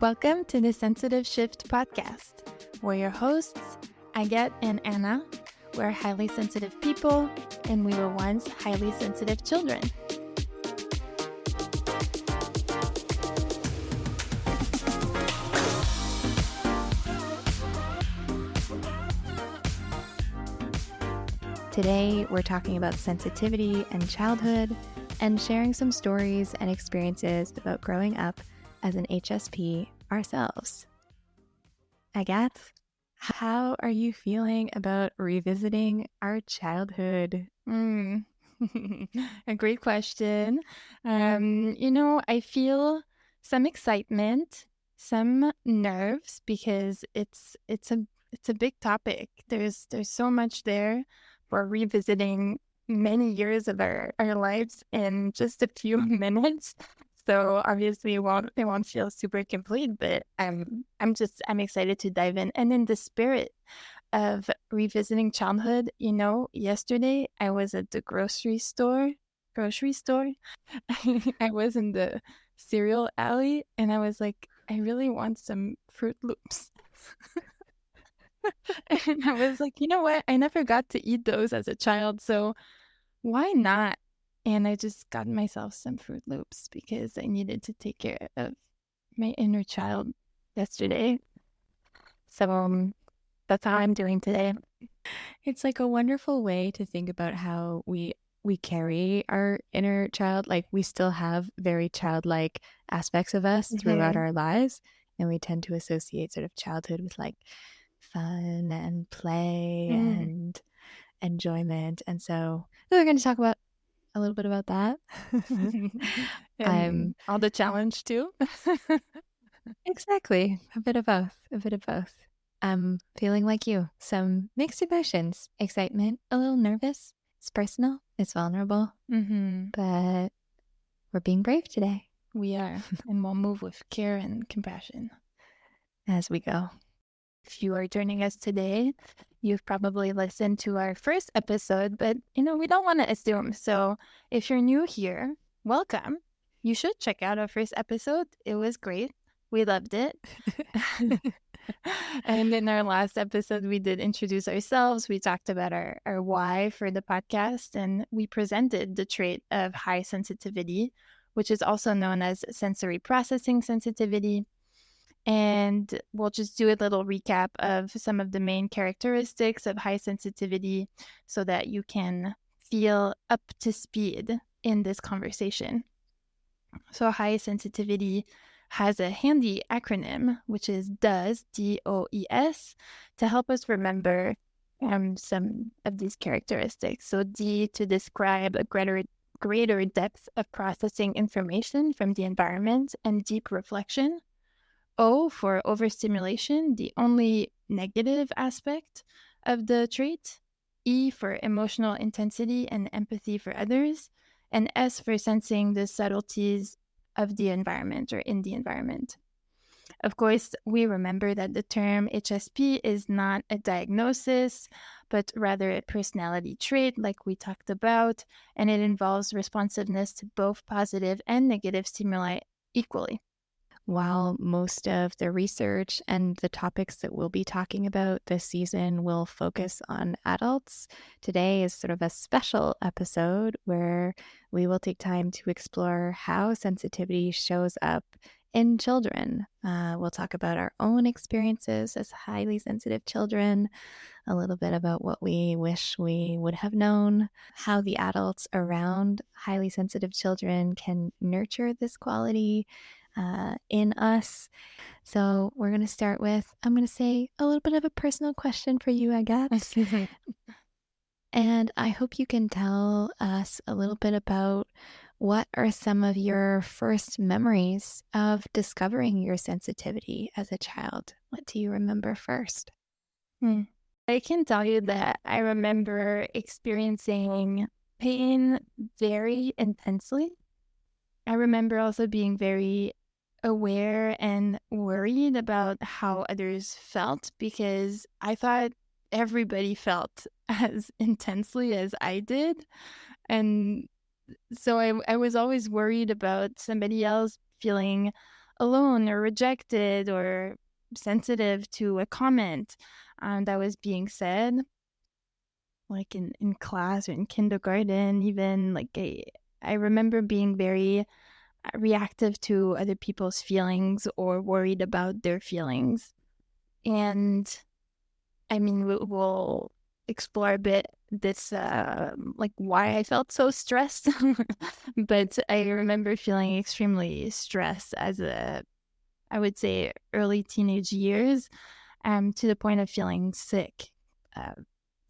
Welcome to the Sensitive Shift podcast. We're your hosts, Agathe and Anna. We're highly sensitive people, and we were once highly sensitive children. Today, we're talking about sensitivity and childhood, and sharing some stories and experiences about growing up as an HSP ourselves. Agathe, how are you feeling about revisiting our childhood? A great question. I feel some excitement, some nerves, because it's a big topic. There's so much there for revisiting many years of our lives in just a few minutes. So obviously it won't feel super complete, but I'm excited to dive in. And in the spirit of revisiting childhood, yesterday I was at the grocery store. I was in the cereal alley and I was like, I really want some Fruit Loops. And I was like, you know what? I never got to eat those as a child, so why not? And I just got myself some Fruit Loops because I needed to take care of my inner child yesterday. So that's how I'm doing today. It's like a wonderful way to think about how we carry our inner child. Like we still have very childlike aspects of us throughout our lives. And we tend to associate sort of childhood with like fun and play and enjoyment. And so we're going to talk about a little bit about that. All the challenge too. Exactly. A bit of both. I'm feeling like you. Some mixed emotions, excitement, a little nervous. It's personal. It's vulnerable. But we're being brave today. We are. And we'll move with care and compassion as we go. If you are joining us today, you've probably listened to our first episode, but we don't want to assume. So if you're new here, welcome. You should check out our first episode. It was great. We loved it. And in our last episode, we did introduce ourselves. We talked about our why for the podcast, and we presented the trait of high sensitivity, which is also known as sensory processing sensitivity. And we'll just do a little recap of some of the main characteristics of high sensitivity so that you can feel up to speed in this conversation. So high sensitivity has a handy acronym, which is DOES, D-O-E-S, to help us remember some of these characteristics. So D to describe a greater depth of processing information from the environment and deep reflection. O for overstimulation, the only negative aspect of the trait. E for emotional intensity and empathy for others. And S for sensing the subtleties of the environment or in the environment. Of course, we remember that the term HSP is not a diagnosis, but rather a personality trait like we talked about, and it involves responsiveness to both positive and negative stimuli equally. While most of the research and the topics that we'll be talking about this season will focus on adults, today is sort of a special episode where we will take time to explore how sensitivity shows up in children. We'll talk about our own experiences as highly sensitive children, a little bit about what we wish we would have known, how the adults around highly sensitive children can nurture this quality in us. So we're going to start with, I'm going to say a little bit of a personal question for you, Agathe. And I hope you can tell us a little bit about what are some of your first memories of discovering your sensitivity as a child. What do you remember first? I can tell you that I remember experiencing pain very intensely. I remember also being very aware and worried about how others felt because I thought everybody felt as intensely as I did. And so I was always worried about somebody else feeling alone or rejected or sensitive to a comment that was being said, like in class or in kindergarten, even like I remember being very reactive to other people's feelings or worried about their feelings. And I mean, we'll explore a bit this, like why I felt so stressed. But I remember feeling extremely stressed as I would say, early teenage years, to the point of feeling sick uh,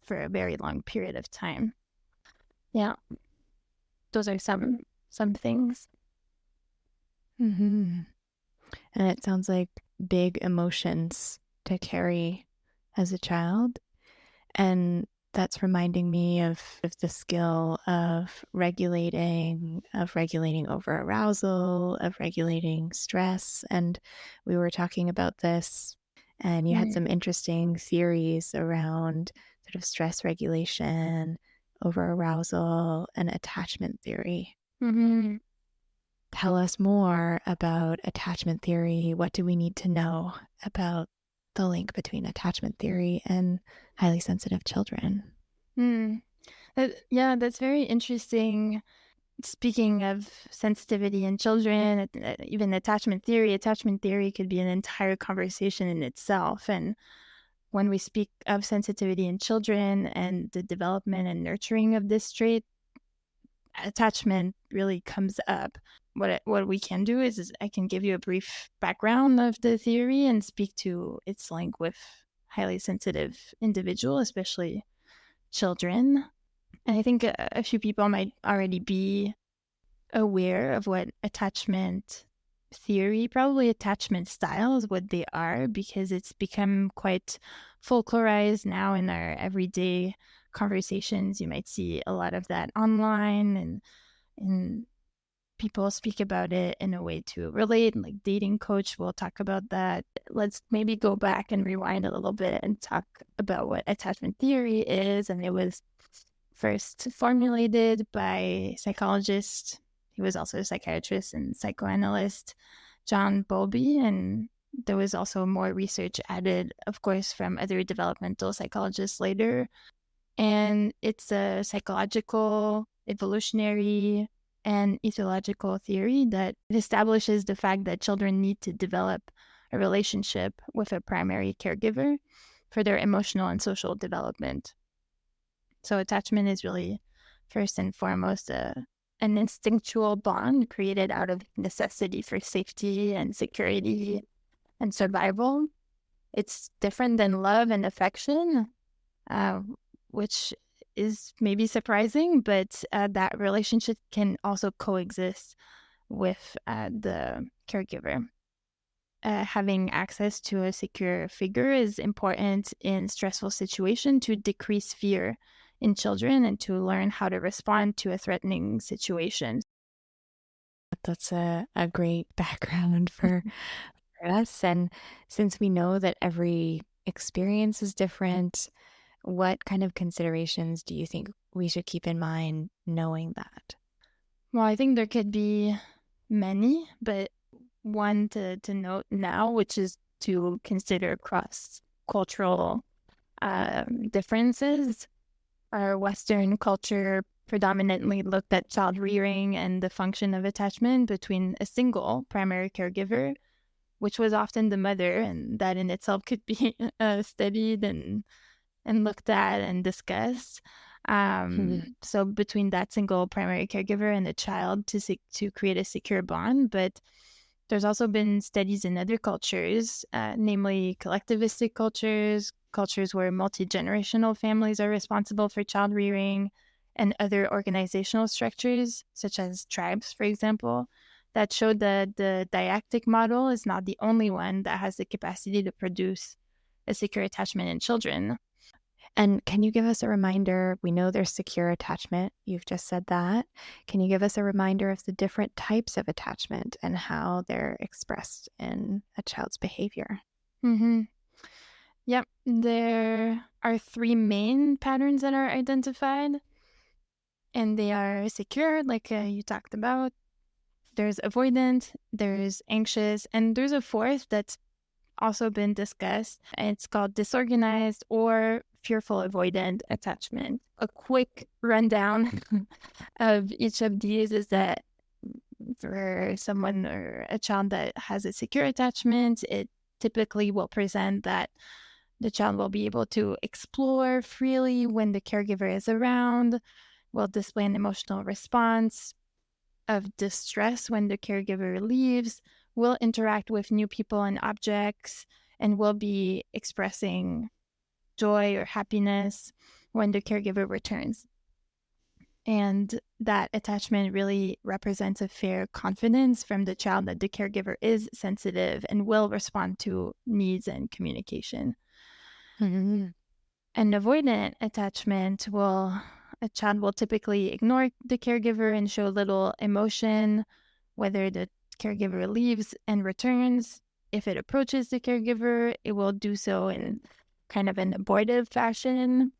for a very long period of time. Yeah, those are some things. Mm-hmm. And it sounds like big emotions to carry as a child. And that's reminding me of the skill of regulating over arousal, of regulating stress. And we were talking about this, and you had some interesting theories around sort of stress regulation, over arousal, and attachment theory. Mm-hmm. Tell us more about attachment theory. What do we need to know about the link between attachment theory and highly sensitive children? Mm. Yeah, that's very interesting. Speaking of sensitivity in children, even attachment theory could be an entire conversation in itself. And when we speak of sensitivity in children and the development and nurturing of this trait, attachment really comes up. What we can do is I can give you a brief background of the theory and speak to its link with highly sensitive individual, especially children. And I think a few people might already be aware of what attachment theory, probably attachment styles, what they are, because it's become quite folklorized now in our everyday conversations. You might see a lot of that online, and people speak about it in a way to relate. Like dating coach will talk about that. Let's maybe go back and rewind a little bit and talk about what attachment theory is. And it was first formulated by psychologist. He was also a psychiatrist and psychoanalyst, John Bowlby. And there was also more research added, of course, from other developmental psychologists later. And it's a psychological, evolutionary, and ethological theory that establishes the fact that children need to develop a relationship with a primary caregiver for their emotional and social development. So attachment is really first and foremost an instinctual bond created out of necessity for safety and security and survival. It's different than love and affection, uh, which is maybe surprising, but that relationship can also coexist with the caregiver. Having access to a secure figure is important in stressful situations to decrease fear in children and to learn how to respond to a threatening situation. That's a great background for us. And since we know that every experience is different, what kind of considerations do you think we should keep in mind knowing that? Well, I think there could be many, but one to note now, which is to consider cross-cultural differences. Our Western culture predominantly looked at child rearing and the function of attachment between a single primary caregiver, which was often the mother, and that in itself could be studied and looked at and discussed. So between that single primary caregiver and the child to create a secure bond. But there's also been studies in other cultures, namely collectivistic cultures, cultures where multi-generational families are responsible for child rearing, and other organizational structures, such as tribes, for example, that showed that the dyadic model is not the only one that has the capacity to produce a secure attachment in children. And can you give us a reminder? We know there's secure attachment. You've just said that. Can you give us a reminder of the different types of attachment and how they're expressed in a child's behavior? Mm-hmm. Yep. There are three main patterns that are identified, and they are secure, like you talked about. There's avoidant, there's anxious, and there's a fourth that's also been discussed. It's called disorganized or fearful avoidant attachment. A quick rundown of each of these is that for someone or a child that has a secure attachment, it typically will present that the child will be able to explore freely when the caregiver is around, will display an emotional response of distress when the caregiver leaves, will interact with new people and objects, and will be expressing joy or happiness when the caregiver returns. And that attachment really represents a fair confidence from the child that the caregiver is sensitive and will respond to needs and communication. Mm-hmm. An avoidant attachment a child will typically ignore the caregiver and show little emotion, whether the caregiver leaves and returns. If it approaches the caregiver, it will do so in kind of an abortive fashion.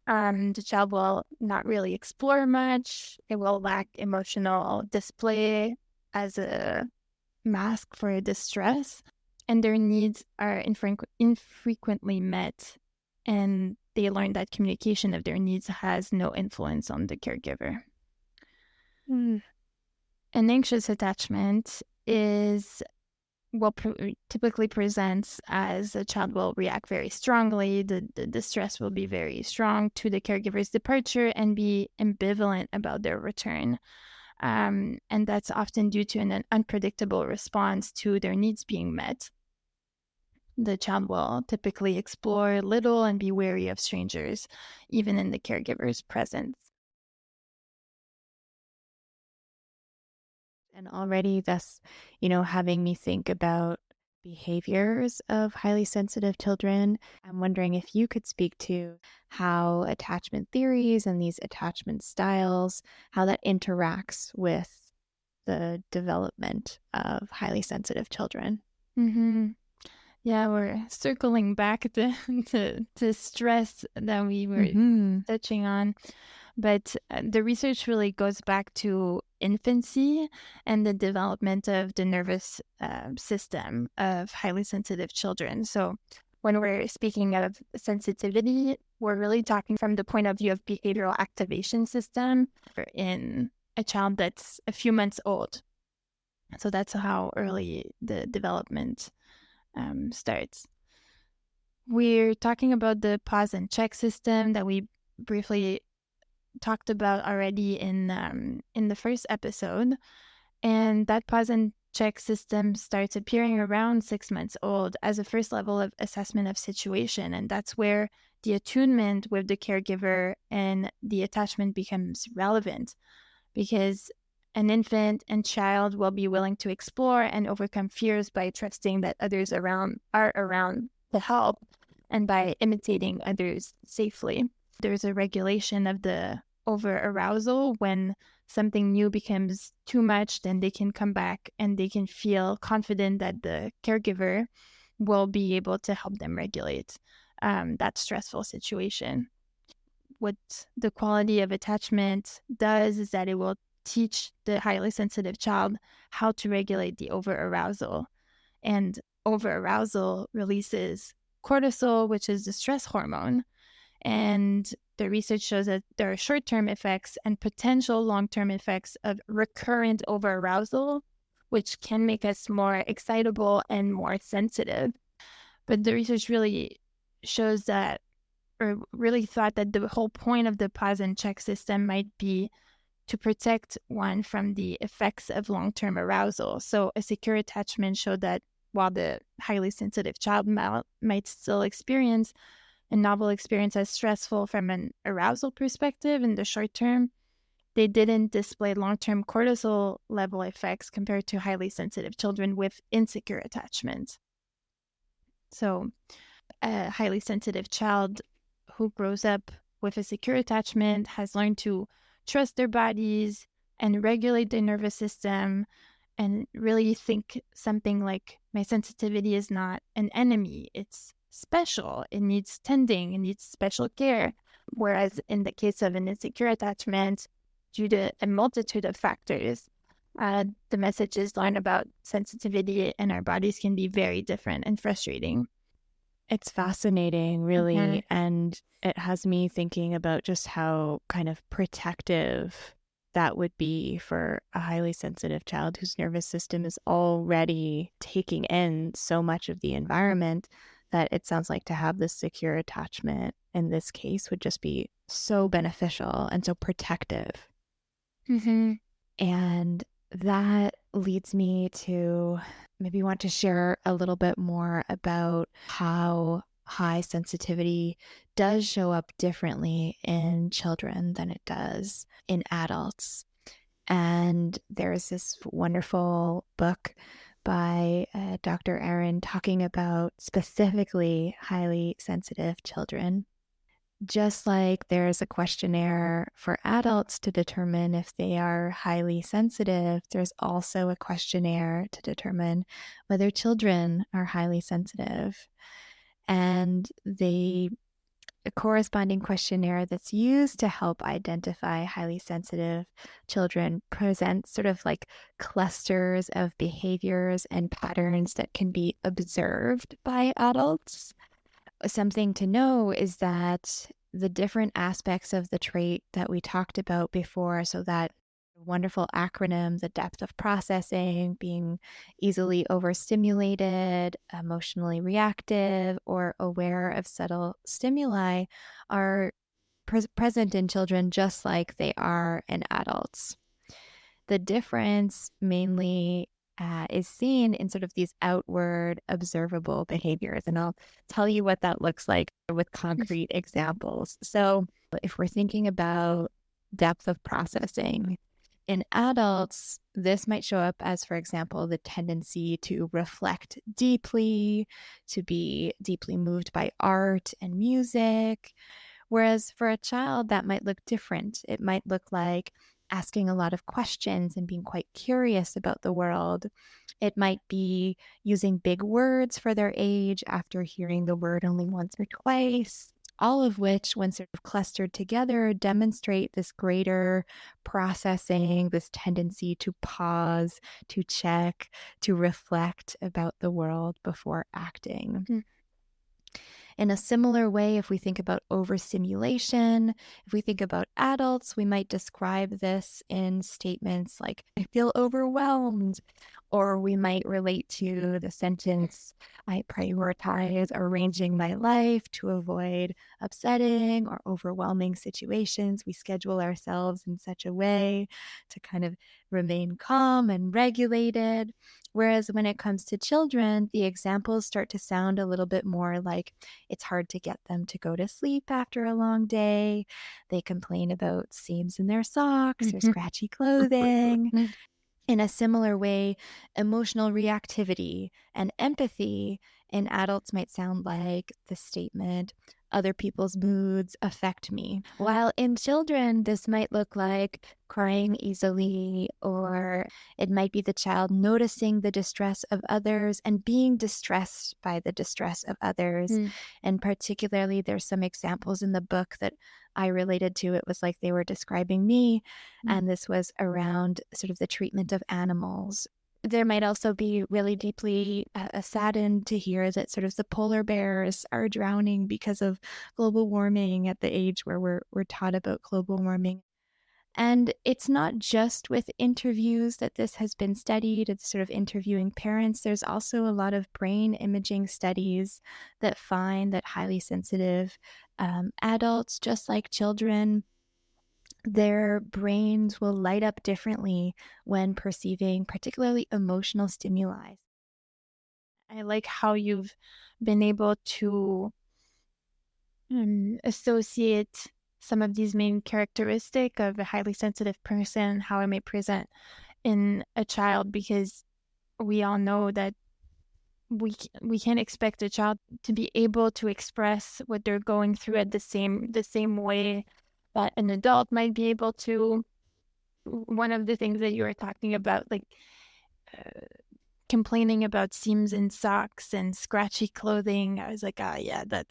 The child will not really explore much. It will lack emotional display as a mask for distress, and their needs are infrequently met. And they learn that communication of their needs has no influence on the caregiver. Mm. An anxious attachment typically presents as a child will react very strongly. The distress will be very strong to the caregiver's departure and be ambivalent about their return. And that's often due to an unpredictable response to their needs being met. The child will typically explore little and be wary of strangers, even in the caregiver's presence. And already that's, having me think about behaviors of highly sensitive children. I'm wondering if you could speak to how attachment theories and these attachment styles, how that interacts with the development of highly sensitive children. Mm-hmm. Yeah, we're circling back to stress that we were touching on. But the research really goes back to infancy and the development of the nervous system of highly sensitive children. So when we're speaking of sensitivity, we're really talking from the point of view of behavioral activation system in a child that's a few months old. So that's how early the development starts. We're talking about the pause and check system that we briefly talked about already in the first episode, and that pause and check system starts appearing around 6 months old as a first level of assessment of situation, and that's where the attunement with the caregiver and the attachment becomes relevant, because an infant and child will be willing to explore and overcome fears by trusting that others are around to help and by imitating others safely. There's a regulation of the over-arousal. When something new becomes too much, then they can come back and they can feel confident that the caregiver will be able to help them regulate that stressful situation. What the quality of attachment does is that it will teach the highly sensitive child how to regulate the over-arousal. And over-arousal releases cortisol, which is the stress hormone. And the research shows that there are short-term effects and potential long-term effects of recurrent over-arousal, which can make us more excitable and more sensitive. But the research really shows that, or really thought that the whole point of the pause and check system might be to protect one from the effects of long-term arousal. So a secure attachment showed that while the highly sensitive child might still experience a novel experience as stressful from an arousal perspective in the short term, they didn't display long-term cortisol level effects compared to highly sensitive children with insecure attachment. So a highly sensitive child who grows up with a secure attachment has learned to trust their bodies and regulate their nervous system and really think something like, my sensitivity is not an enemy, it's special, it needs tending, it needs special care. Whereas in the case of an insecure attachment, due to a multitude of factors, the messages learned about sensitivity in our bodies can be very different and frustrating. It's fascinating, really. Mhm. And it has me thinking about just how kind of protective that would be for a highly sensitive child whose nervous system is already taking in so much of the environment, that it sounds like to have this secure attachment in this case would just be so beneficial and so protective. Mm-hmm. And that leads me to maybe want to share a little bit more about how high sensitivity does show up differently in children than it does in adults. And there's this wonderful book by Dr. Aaron talking about specifically highly sensitive children. Just like there's a questionnaire for adults to determine if they are highly sensitive, there's also a questionnaire to determine whether children are highly sensitive. And the corresponding questionnaire that's used to help identify highly sensitive children presents sort of like clusters of behaviors and patterns that can be observed by adults. Something to know is that the different aspects of the trait that we talked about before, so that wonderful acronym, the depth of processing, being easily overstimulated, emotionally reactive, or aware of subtle stimuli, are present in children just like they are in adults. The difference mainly is seen in sort of these outward observable behaviors. And I'll tell you what that looks like with concrete examples. So, if we're thinking about depth of processing, in adults, this might show up as, for example, the tendency to reflect deeply, to be deeply moved by art and music. Whereas for a child, that might look different. It might look like asking a lot of questions and being quite curious about the world. It might be using big words for their age after hearing the word only once or twice. All of which, when sort of clustered together, demonstrate this greater processing, this tendency to pause, to check, to reflect about the world before acting. In a similar way, if we think about overstimulation, if we think about adults, we might describe this in statements like, I feel overwhelmed. Or we might relate to the sentence, I prioritize arranging my life to avoid upsetting or overwhelming situations. We schedule ourselves in such a way to kind of remain calm and regulated. Whereas when it comes to children, the examples start to sound a little bit more like it's hard to get them to go to sleep after a long day. They complain about seams in their socks or scratchy clothing. In a similar way, emotional reactivity and empathy in adults might sound like the statement, other people's moods affect me. While in children, this might look like crying easily, or it might be the child noticing the distress of others and being distressed by the distress of others. And particularly, there's some examples in the book that I related to. It was like they were describing me, and this was around sort of the treatment of animals. There might also be really deeply saddened to hear that sort of the polar bears are drowning because of global warming at the age where we're taught about global warming. And it's not just with interviews that this has been studied. It's sort of interviewing parents. There's also a lot of brain imaging studies that find that highly sensitive adults, just like children, their brains will light up differently when perceiving particularly emotional stimuli. I like how you've been able to associate some of these main characteristics of a highly sensitive person, how it may present in a child, because we all know that we can't expect a child to be able to express what they're going through at the same way that an adult might be able to. One of the things that you were talking about, like complaining about seams in socks and scratchy clothing, I was like, ah, yeah, that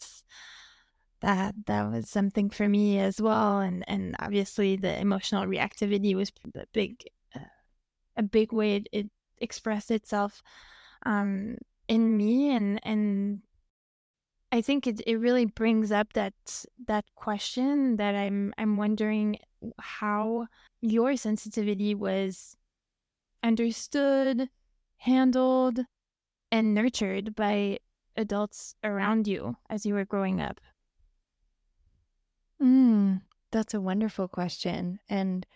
was something for me as well. And obviously the emotional reactivity was a a big way it expressed itself in me, and I think it really brings up that question that I'm wondering how your sensitivity was understood, handled, and nurtured by adults around you as you were growing up. That's a wonderful question. And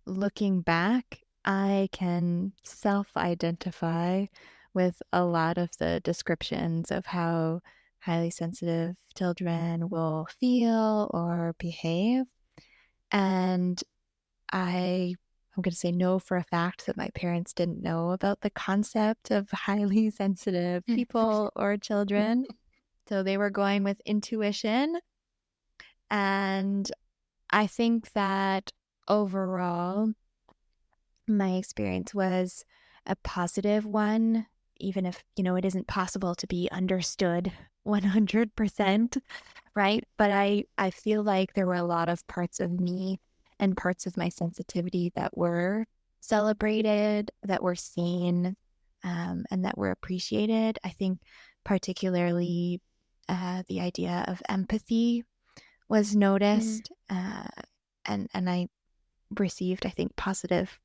looking back, I can self-identify with a lot of the descriptions of how highly sensitive children will feel or behave. And I'm going to say no for a fact that my parents didn't know about the concept of highly sensitive people or children. So they were going with intuition. And I think that overall, my experience was a positive one, even if, it isn't possible to be understood 100%, right? But I feel like there were a lot of parts of me and parts of my sensitivity that were celebrated, that were seen, and that were appreciated. I think particularly the idea of empathy was noticed, and I received, I think, positive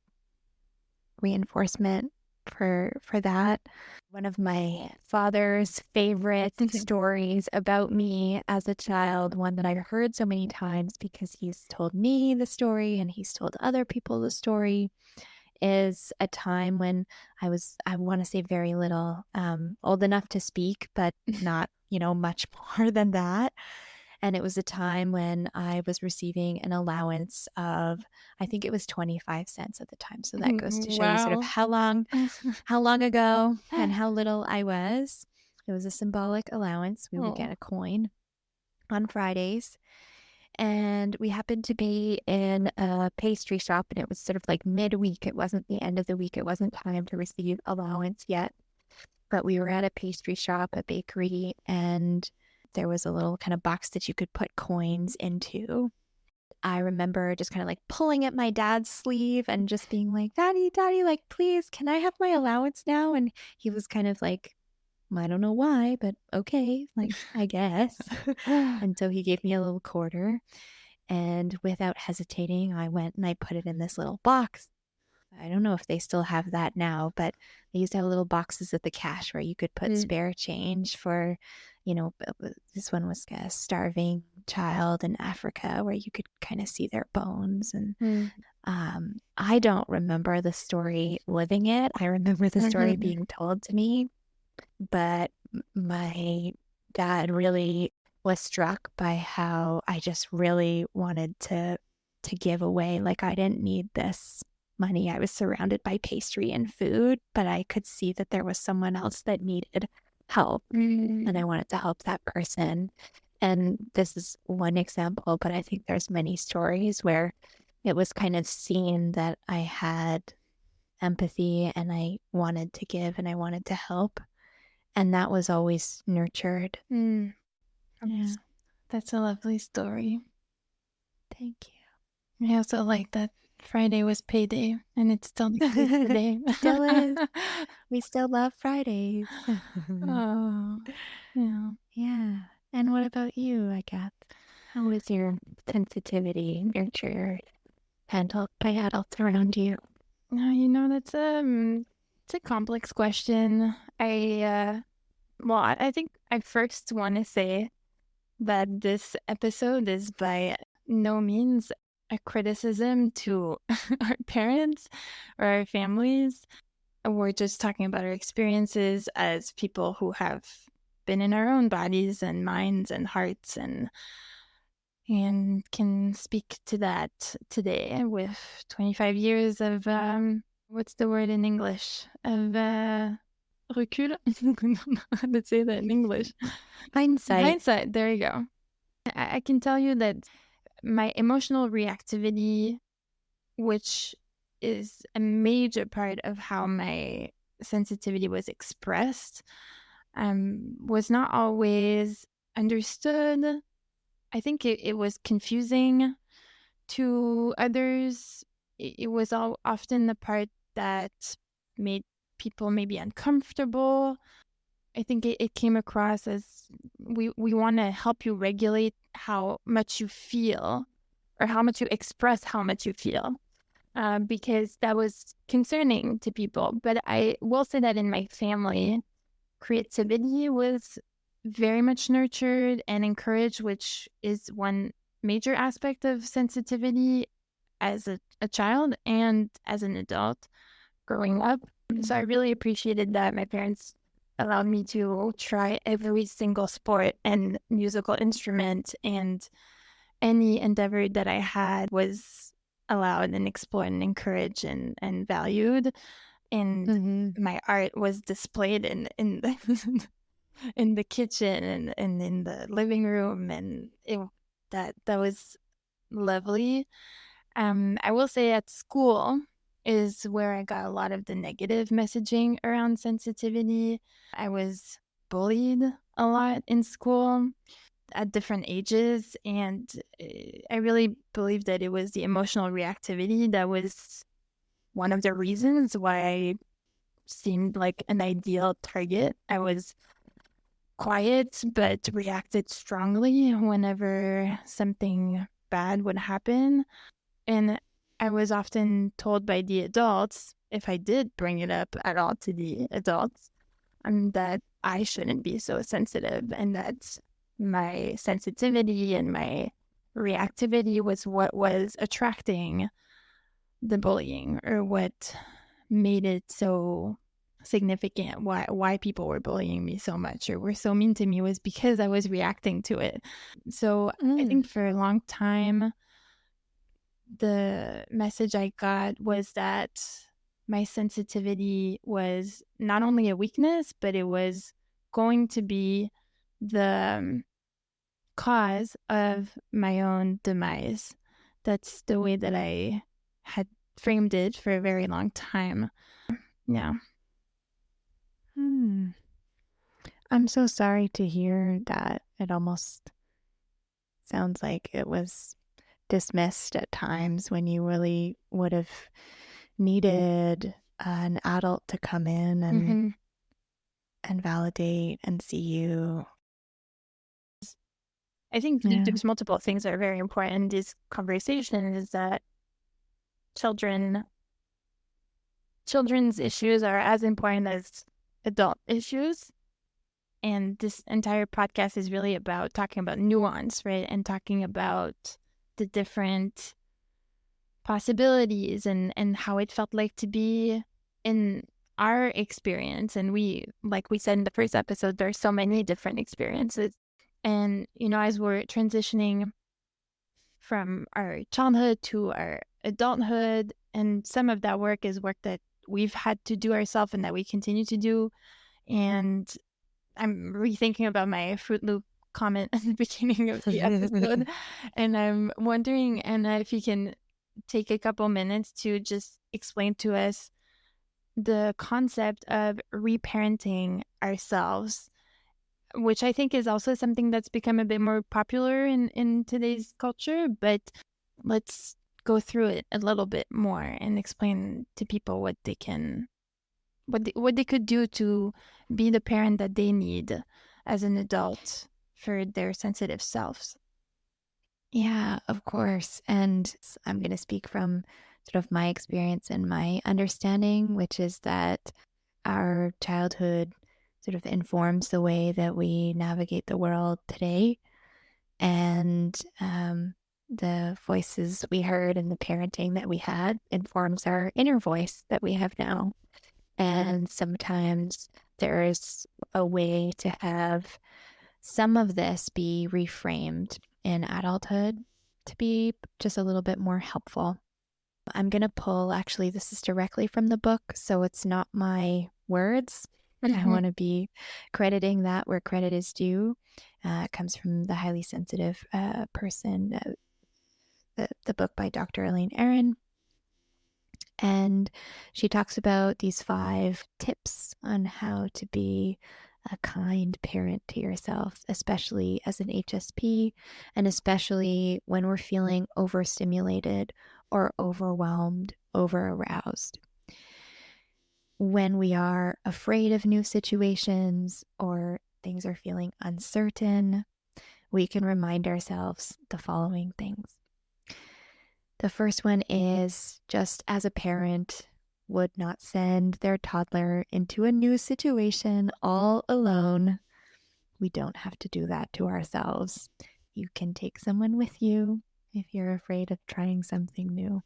reinforcement for that. One of my father's favorite stories about me as a child, one that I've heard so many times because he's told me the story and he's told other people the story, is a time when I want to say very little, old enough to speak, but not, much more than that. And it was a time when I was receiving an allowance of, I think it was 25 cents at the time. So that goes to show you sort of how long ago and how little I was. It was a symbolic allowance. We would get a coin on Fridays. And we happened to be in a pastry shop, and it was sort of like midweek. It wasn't the end of the week. It wasn't time to receive allowance yet. But we were at a pastry shop, a bakery, and there was a little kind of box that you could put coins into. I remember just kind of like pulling at my dad's sleeve and just being like, Daddy, like, please, can I have my allowance now? And he was kind of like, I don't know why, but okay, like, I guess. And so he gave me a little quarter. And without hesitating, I went and I put it in this little box. I don't know if they still have that now, but they used to have little boxes at the cash where you could put spare change for, this one was a starving child in Africa where you could kind of see their bones. And I don't remember the story living it. I remember the story being told to me, but my dad really was struck by how I just really wanted to give away. Like, I didn't need this money. I was surrounded by pastry and food, but I could see that there was someone else that needed help, and I wanted to help that person. And this is one example, but I think there's many stories where it was kind of seen that I had empathy and I wanted to give and I wanted to help, and that was always nurtured. Yeah. That's a lovely story. Thank you. I also like that Friday was payday, and it's still the case today. Still is. We still love Fridays. Oh, yeah. Yeah. And what about you, Agatha? How was your sensitivity nurtured, handled by adults around you? That's it's a complex question. I think I first want to say that this episode is by no means a criticism to our parents or our families. We're just talking about our experiences as people who have been in our own bodies and minds and hearts, and can speak to that today with 25 years of what's the word in English, of recul. I don't know how to say that in English. Hindsight, there you go. I can tell you that my emotional reactivity, which is a major part of how my sensitivity was expressed, was not always understood. I think it was confusing to others. It was often the part that made people maybe uncomfortable. I think it came across as we want to help you regulate how much you feel or how much you express how much you feel, because that was concerning to people. But I will say that in my family, creativity was very much nurtured and encouraged, which is one major aspect of sensitivity as a child and as an adult growing up. So I really appreciated that my parents allowed me to try every single sport and musical instrument, and any endeavor that I had was allowed and explored and encouraged and valued. And my art was displayed in the in the kitchen and in the living room, and that was lovely. I will say at school is where I got a lot of the negative messaging around sensitivity. I was bullied a lot in school at different ages, and I really believe that it was the emotional reactivity that was one of the reasons why I seemed like an ideal target. I was quiet but reacted strongly whenever something bad would happen. And I was often told by the adults, if I did bring it up at all to the adults, that I shouldn't be so sensitive, and that my sensitivity and my reactivity was what was attracting the bullying, or what made it so significant, why people were bullying me so much or were so mean to me, was because I was reacting to it. So I think for a long time, the message I got was that my sensitivity was not only a weakness, but it was going to be the cause of my own demise. That's the way that I had framed it for a very long time. Yeah. I'm so sorry to hear that. It almost sounds like it was dismissed at times when you really would have needed an adult to come in and validate and see you. I think there's multiple things that are very important in this conversation, is that children's issues are as important as adult issues. And this entire podcast is really about talking about nuance, right? And talking about the different possibilities and how it felt like to be in our experience. And we, like we said in the first episode, there are so many different experiences. And, as we're transitioning from our childhood to our adulthood, and some of that work is work that we've had to do ourselves and that we continue to do. And I'm rethinking about my Fruit Loop comment at the beginning of the episode. And I'm wondering, Anna, if you can take a couple minutes to just explain to us the concept of reparenting ourselves, which I think is also something that's become a bit more popular in today's culture. But let's go through it a little bit more and explain to people what they could do to be the parent that they need as an adult for their sensitive selves. Yeah, of course. And I'm going to speak from sort of my experience and my understanding, which is that our childhood sort of informs the way that we navigate the world today. And the voices we heard and the parenting that we had informs our inner voice that we have now. And sometimes there's a way to have some of this be reframed in adulthood to be just a little bit more helpful. I'm going to pull, actually, this is directly from the book, so it's not my words. I want to be crediting that where credit is due. It comes from The Highly Sensitive Person, the book by Dr. Elaine Aron. And she talks about these 5 tips on how to be a kind parent to yourself, especially as an HSP, and especially when we're feeling overstimulated or overwhelmed, over-aroused. when we are afraid of new situations or things are feeling uncertain, we can remind ourselves the following things. The first one is, just as a parent would not send their toddler into a new situation all alone, we don't have to do that to ourselves. You can take someone with you if you're afraid of trying something new.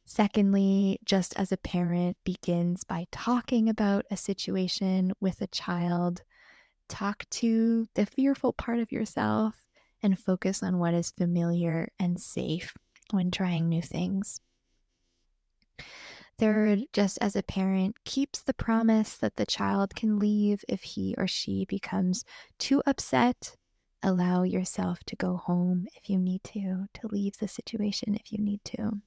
Secondly, just as a parent begins by talking about a situation with a child, talk to the fearful part of yourself and focus on what is familiar and safe when trying new things. Third, just as a parent keeps the promise that the child can leave if he or she becomes too upset, allow yourself to go home if you need to leave the situation if you need to.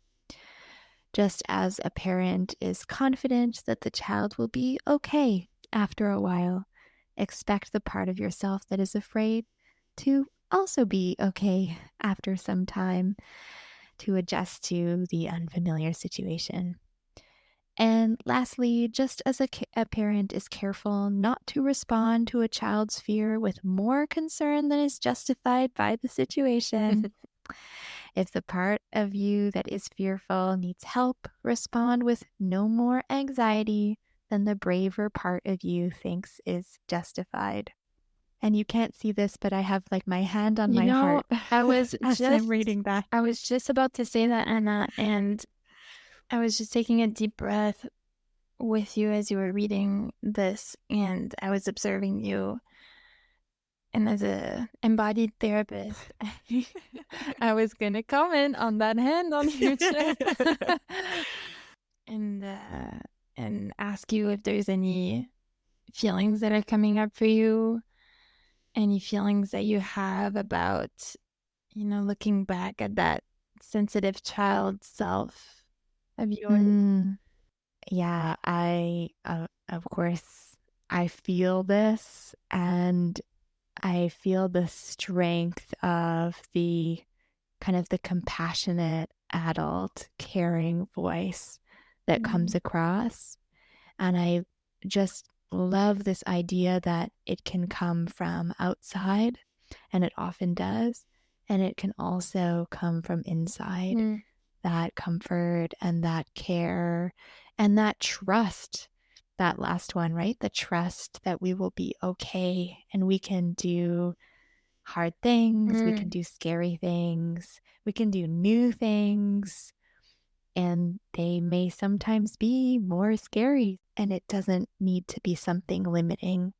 Just as a parent is confident that the child will be okay after a while, expect the part of yourself that is afraid to also be okay after some time, to adjust to the unfamiliar situation. And lastly, just as a parent is careful not to respond to a child's fear with more concern than is justified by the situation, if the part of you that is fearful needs help, respond with no more anxiety than the braver part of you thinks is justified. And you can't see this, but I have like my hand on my heart I was as I'm reading that. I was just about to say that, Anna, and I was just taking a deep breath with you as you were reading this, and I was observing you. And as a embodied therapist, I was going to comment on that hand on your chest and ask you if there's any feelings that are coming up for you, any feelings that you have about, looking back at that sensitive child self of yours. Yeah, of course, I feel this, and I feel the strength of the kind of the compassionate adult caring voice that comes across. And I just love this idea that it can come from outside, and it often does, and it can also come from inside. That comfort and that care and that trust, that last one, right? The trust that we will be okay and we can do hard things, we can do scary things, we can do new things, and they may sometimes be more scary, and it doesn't need to be something limiting.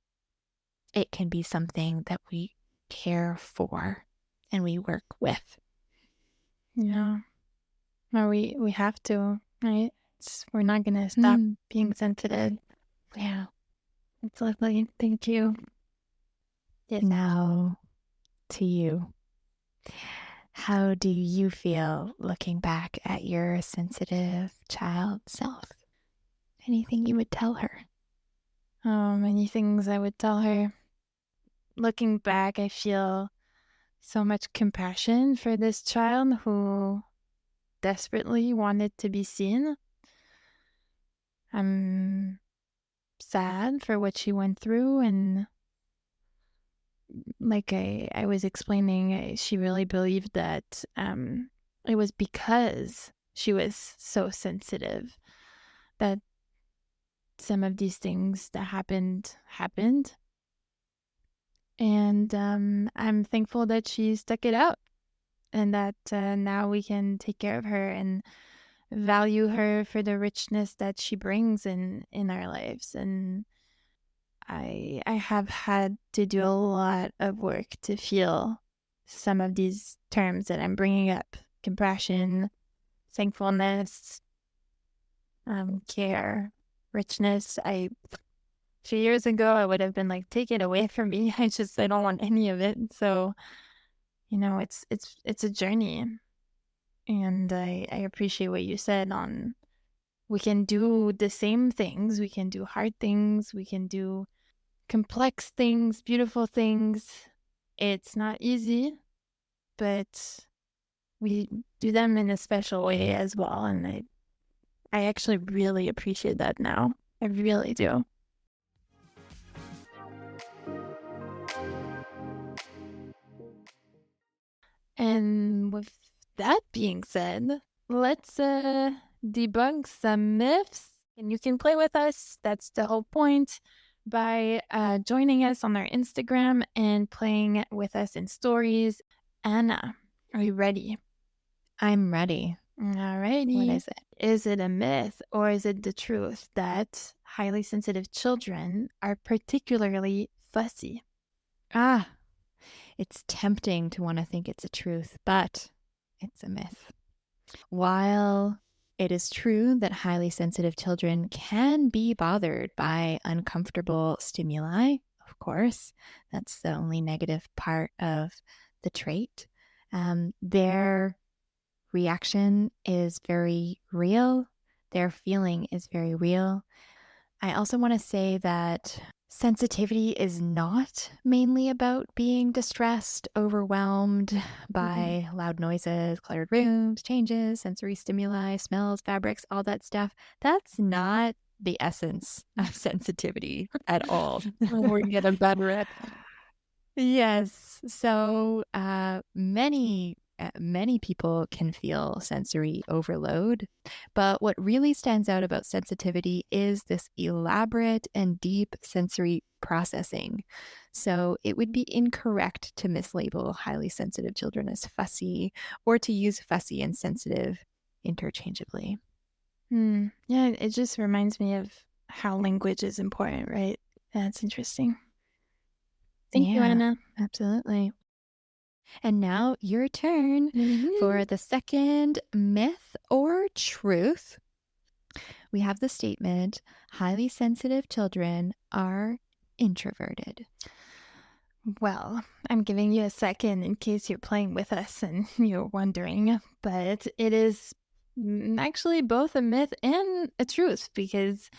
It can be something that we care for and we work with. Yeah. No, we have to, right? We're not going to stop being sensitive. Yeah. It's lovely. Thank you. Yes. Now to you. How do you feel looking back at your sensitive child self? Anything you would tell her? Many things I would tell her. Looking back, I feel so much compassion for this child who desperately wanted to be seen. I'm sad for what she went through, and like I was explaining, she really believed that it was because she was so sensitive that some of these things that happened. And I'm thankful that she stuck it out, and that now we can take care of her and value her for the richness that she brings in our lives. And I have had to do a lot of work to feel some of these terms that I'm bringing up: compassion, thankfulness, care, richness. A few years ago, I would have been like, take it away from me. I don't want any of it. So, it's a journey. And I appreciate what you said on, we can do the same things. We can do hard things. We can do complex things, beautiful things. It's not easy, but we do them in a special way as well. And I actually really appreciate that now. I really do. And with that being said, let's debunk some myths. And you can play with us. That's the whole point. By joining us on our Instagram and playing with us in stories. Anna, are you ready? I'm ready. Alrighty. What is it? Is it a myth or is it the truth that highly sensitive children are particularly fussy? It's tempting to want to think it's a truth, but it's a myth. While it is true that highly sensitive children can be bothered by uncomfortable stimuli, of course, that's the only negative part of the trait. Their reaction is very real. Their feeling is very real. I also want to say that sensitivity is not mainly about being distressed, overwhelmed by loud noises, cluttered rooms, changes, sensory stimuli, smells, fabrics, all that stuff. That's not the essence of sensitivity at all. We're getting better at Yes. So many people can feel sensory overload, but what really stands out about sensitivity is this elaborate and deep sensory processing. So it would be incorrect to mislabel highly sensitive children as fussy or to use fussy and sensitive interchangeably. Yeah, it just reminds me of how language is important, right? That's interesting. Thank you, Anna. Absolutely. And now your turn for the second myth or truth. We have the statement, highly sensitive children are introverted. Well, I'm giving you a second in case you're playing with us and you're wondering, but it is actually both a myth and a truth because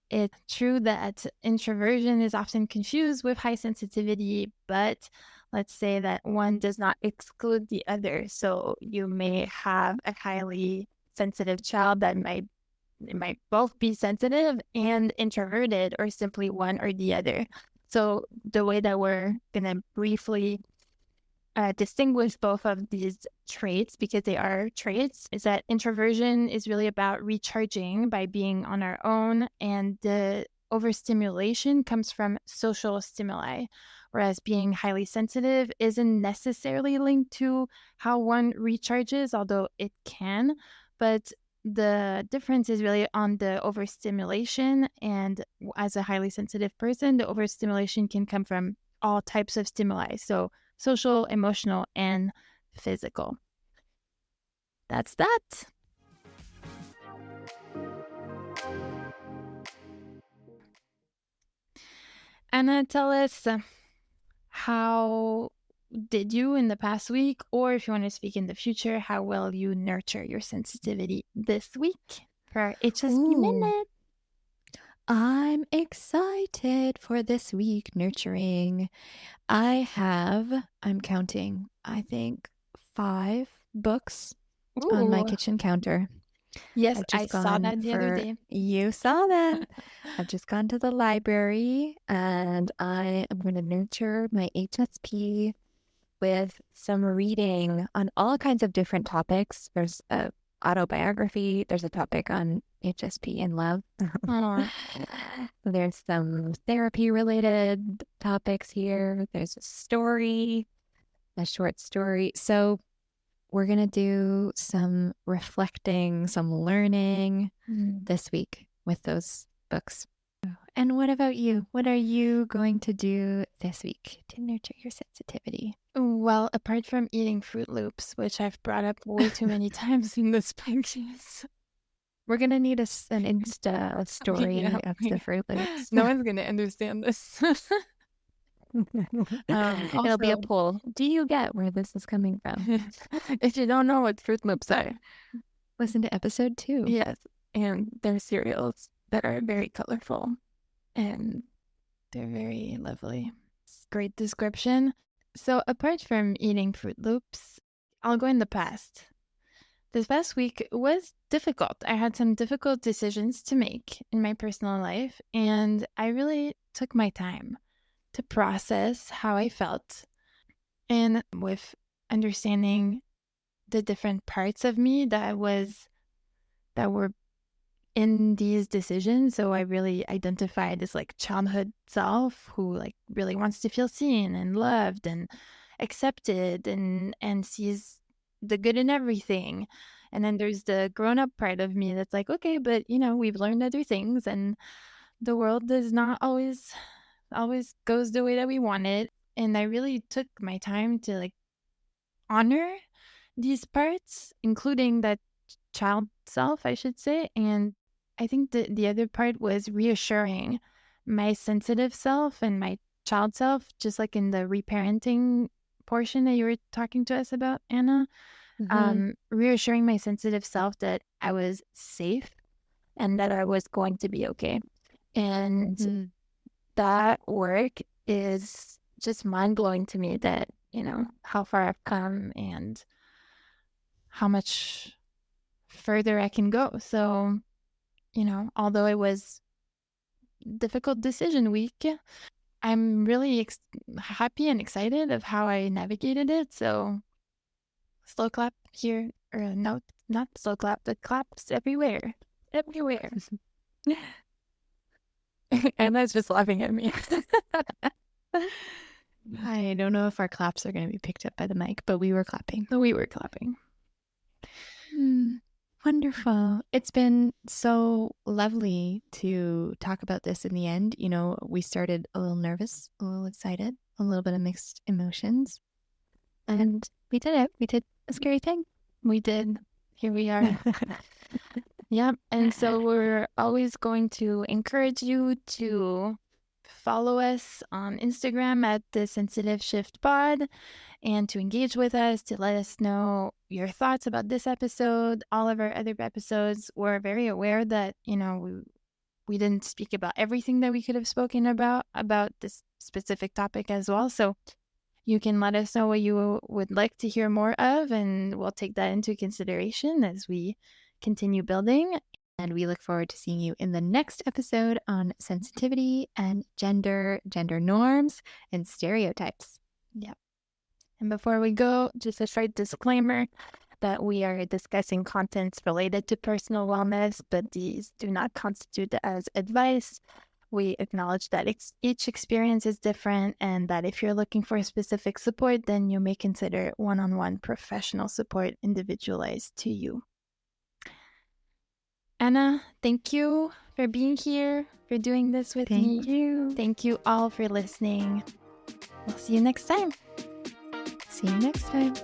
it's true that introversion is often confused with high sensitivity, but let's say that one does not exclude the other. So you may have a highly sensitive child that might both be sensitive and introverted, or simply one or the other. So the way that we're going to briefly distinguish both of these traits, because they are traits, is that introversion is really about recharging by being on our own, and the overstimulation comes from social stimuli, whereas being highly sensitive isn't necessarily linked to how one recharges, although it can, but the difference is really on the overstimulation. And as a highly sensitive person, the overstimulation can come from all types of stimuli. So social, emotional, and physical. That's that. Anna, tell us how did you in the past week, or if you want to speak in the future, how will you nurture your sensitivity this week for our HSP Minute? I'm excited for this week nurturing. I'm counting, I think 5 books on my kitchen counter. Yes, I saw that the other day. You saw that. I've just gone to the library and I am going to nurture my HSP with some reading on all kinds of different topics. There's a autobiography. There's a topic on HSP and love. There's some therapy related topics here. There's a story, a short story. So we're going to do some reflecting, some learning this week with those books. And what about you? What are you going to do this week to nurture your sensitivity? Well, apart from eating Fruit Loops, which I've brought up way too many times in this podcast, we're going to need an Insta story of the Fruit Loops. No one's going to understand this. It'll be a poll. Do you get where this is coming from? If you don't know what Fruit Loops are, listen to episode 2. Yes, and they're cereals that are very colorful and they're very lovely. Great description. So apart from eating Fruit Loops, I'll go in the past. This past week was difficult. I had some difficult decisions to make in my personal life, and I really took my time to process how I felt and with understanding the different parts of me that were in these decisions. So I really identified this like childhood self who like really wants to feel seen and loved and accepted and sees the good in everything. And then there's the grown-up part of me that's like, okay, but we've learned other things and the world does not always goes the way that we want it. And I really took my time to like honor these parts, including that child self, I should say. And I think the other part was reassuring my sensitive self and my child self, just like in the reparenting portion that you were talking to us about, Anna. Reassuring my sensitive self that I was safe and that I was going to be okay. And that work is just mind-blowing to me, that, how far I've come and how much further I can go. So, although it was difficult decision week, I'm really happy and excited of how I navigated it. So slow clap here, or no, not slow clap, but claps everywhere. Anna's just laughing at me. I don't know if our claps are going to be picked up by the mic, but we were clapping. Wonderful. It's been so lovely to talk about this in the end. We started a little nervous, a little excited, a little bit of mixed emotions. And we did it. We did a scary thing. We did. Here we are. Yep. And so we're always going to encourage you to follow us on Instagram at the Sensitive Shift Pod and to engage with us, to let us know your thoughts about this episode, all of our other episodes. We're very aware that, we didn't speak about everything that we could have spoken about this specific topic as well. So you can let us know what you would like to hear more of, and we'll take that into consideration as we continue building. And we look forward to seeing you in the next episode on sensitivity and gender norms, and stereotypes. Yep. And before we go, just a short disclaimer that we are discussing contents related to personal wellness, but these do not constitute as advice. We acknowledge that each experience is different, and that if you're looking for specific support, then you may consider one-on-one professional support individualized to you. Anna, thank you for being here, for doing this with me. Thank you. Thank you all for listening. We'll see you next time. See you next time.